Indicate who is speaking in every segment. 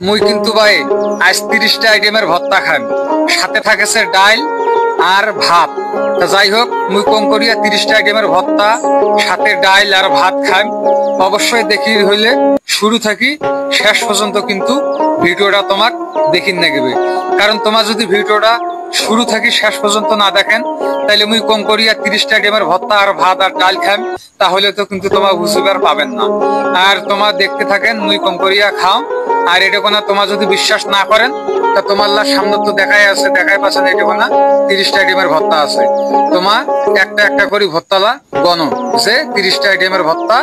Speaker 1: মুই কিন্তু ভাই আজ 30টা আইটেমের ভর্তা খাম, সাথে থাকেছে ডাল আর ভাত। তা যাই হোক, মুই কম করিয়া 30টা আইটেমের ভর্তা সাথে ডাল আর ভাত খাম। অবশ্যই দেখি হইলে শুরু থাকি শেষ পর্যন্ত কিন্তু ভিডিওটা তোমাক দেখিন নেগেবে। কারণ তোমার যদি ভিডিওটা শুরু থাকি শেষ পর্যন্ত না দেখেন, তাইলে মুই কম করিয়া 30টা আইটেমের ভর্তা আর ভাত আর ডাল খাম, তাহলে তো কিন্তু তোমার বুঝিবার পাবেন না। আর তোমার দেখতে থাকেন মুই কম করিয়া খাও। আর এটা কোনা তোমার যদি বিশ্বাস না করেন, তা তোমার সামনে তো দেখাই আছে, দেখাই পাচ্ছেন এটা কোনা 30টা আইটেমের ভর্তা আছে। তোমার একটা একটা করে ভর্তালা গণ যে 30টা আইটেমের ভর্তা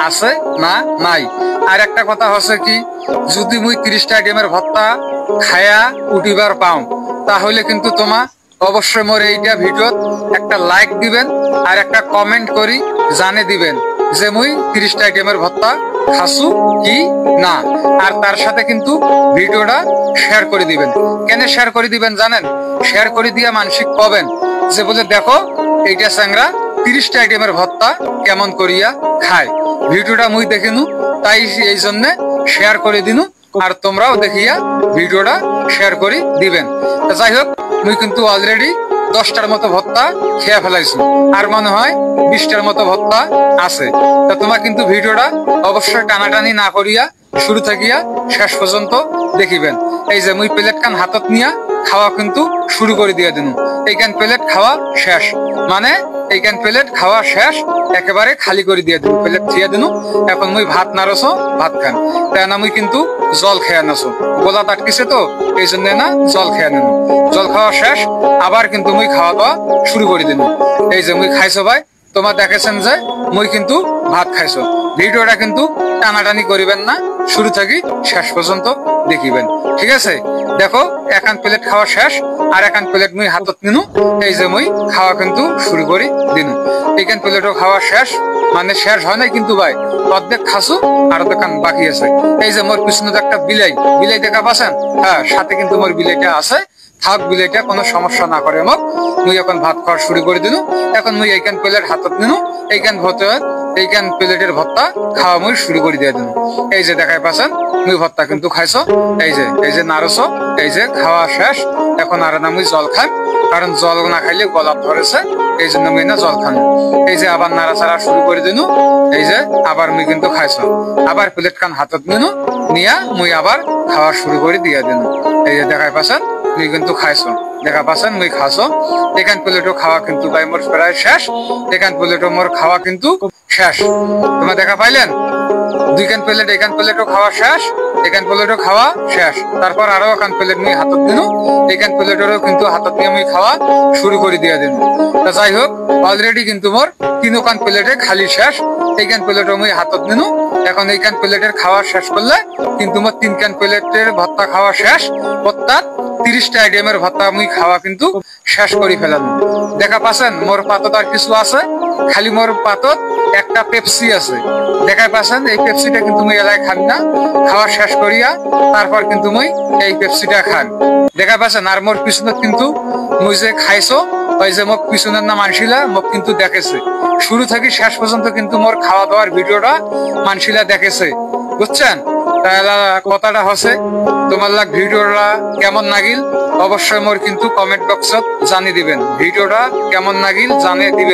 Speaker 1: আছে না নাই। আর একটা কথা হচ্ছে কি, যদি মুই 30টা আইটেমের ভর্তা খায়া উঠিবার পাও, তাহলে কিন্তু তোমার অবশ্যই মোর এইটা ভিডিওত একটা লাইক দিবেন আর একটা কমেন্ট করি জানে দিবেন যে মুই 30টা আইটেমের ভর্তা খাসু কি না। আর তার সাথে কিন্তু ভিডিওটা শেয়ার করে দিবেন। কেন শেয়ার করে দিবেন জানেন? শেয়ার করে দিয়া মানসিক পাবেন যে বলে দেখো এইটা স্যাংরা 30টা আইটেমের ভর্তা কেমন করিয়া খায়। ভিডিওটা মুই দেখিনু, তাই এই জন্য শেয়ার করে দিনু। আর তোমরাও দেখিয়া ভিডিওটা শেয়ার করে দিবেন। যাই হোক, মুই কিন্তু অলরেডি 10টার মতো ভর্তা খেয়ে ফেলাইছি, আর মনে হয় 20টার মতো ভর্তা আছে। তা তোমার কিন্তু ভিডিওটা অবশ্যই টানাটানি না করিয়া শুরু থাকিয়া শেষ পর্যন্ত দেখিবেন। এই যে মুই প্লেট কান হাতত নিয়া খাওয়া কিন্তু শুরু করে দিয়ে দিন। এইখান প্লেট খাওয়া শেষ, মানে এইখান প্লেট খাওয়া শেষ, একেবারে খালি করে দিয়ে দিন, প্লেট থিয়া দিন। এখন মুই ভাত নারছো, ভাত খান। তাই না মুই কিন্তু জল খেয়ে নাছো, গোলা আটকিছে তো এই জন্য না জল খেয়ে নেন। জল খাওয়া শেষ, আবার কিন্তু মুই খাওয়া দাওয়া শুরু করে দিন। এই যে মুই খাইছো ভাই, তোমার দেখেছেন যে মুই কিন্তু ভাত খাইছো। ভিডিওটা কিন্তু টানাটানি করিবেন না, শুরু থাকি শেষ পর্যন্ত দেখিবেন, ঠিক আছে? দেখো একান প্লেট খাওয়া শেষ, আর একান প্লেট মুই হাতত নিনু। এই যে মুই খাওয়া কিন্তু শুরু করি দিনু। এইখান প্লেটও খাওয়া শেষ, মানে শেষ হয় নাই কিন্তু ভাই, অর্ধেক খাসু আর অর্ধেক বাকি আছে। এই যে মোর পিছনে একটা বিলাই, বিলাই দেখা পাচ্ছেন? হ্যাঁ, সাথে কিন্তু মোর বিলাইটা আছে। থাক, বিলাইটা কোনো সমস্যা না করে মোক। মুই এখন ভাত খাওয়া শুরু করে দিনু। এখন মুই এইখান প্লেট হাতত নিনু, এইখান প্লেটের ভর্তা খাওয়া মুই শুরু করে দিয়ে দিন। এই যে দেখাই পাচ্ছেন মুই ভর্তা কিন্তু খাইছো। এই যে নারছো, এই যে খাওয়া শেষ। এখন আর না মুই জল খাই, কারণ জল না খাইলে গলা ধরেছে, এই জন্য মুই না জল খান। এই যে আবার নাড়াচাড়া শুরু করে দিনু। এই যে আবার মুই কিন্তু খাইছো, আবার প্লেট কান হাতত নিনু, নিয়া মুই আবার খাওয়া শুরু করে দিয়ে দিনু। এই যে দেখাই পাচ্ছেন মুই কিন্তু খাইছো, দেখা পাচ্ছেন মুই খাসো। এখান প্লেটও খাওয়া কিন্তু ভাই মোর প্রায় শেষ। এখান প্লেটও মোর খাওয়া কিন্তু শেষ। তোমরা দেখা পাইলেন? দুইখান প্লেট, এখান প্লেটও খাওয়া শেষ, এখান প্লেটও খাওয়া শেষ। তারপর আরো এখান প্লেট মুই হাতত দিনু, এখান প্লেটেরও কিন্তু হাতত নিয়ে মুই খাওয়া শুরু করে দিয়ে দিন। তা যাই হোক, অলরেডি কিন্তু মোর 3খান প্লেটে খালি শেষ। এইখান প্লেটও মুই হাতত নিনু। এখন এইখান প্লেটের খাওয়া শেষ করলে কিন্তু মোর 3খান প্লেটের ভর্তা খাওয়া শেষ। অর্থাৎ 30টা আইটেমের ভর্তা মুই খাওয়া কিন্তু শেষ করে ফেলাম। দেখা পাচ্ছেন মোর পাতত আর কিছু আছে, খালি মোর পাতত একটা পেপসি আছে। দেখাই পাচ্ছেন এই পেপসিটা কিন্তু মুই এলাকায় খান না, খাওয়া শেষ করিয়া তারপর কিন্তু মুই এই পেপসিটা খান। দেখা পাচ্ছেন আর মোর পিছনত কিন্তু মুই যে খাইছো, ওই যে মোক পিছনের না মানসিলা মোক কিন্তু দেখেছে। শুরু থেকে শেষ পর্যন্ত কিন্তু মোর খাওয়া দাওয়ার ভিডিওটা মানসিলা দেখেছে, বুঝছেন? তাহলে কথাটা হচ্ছে তোমার ভিডিওটা কেমন লাগিল অবশ্যই মোর কিন্তু কমেন্ট বক্সত জানিয়ে দিবেন। ভিডিওটা কেমন লাগিল জানিয়ে দিবেন।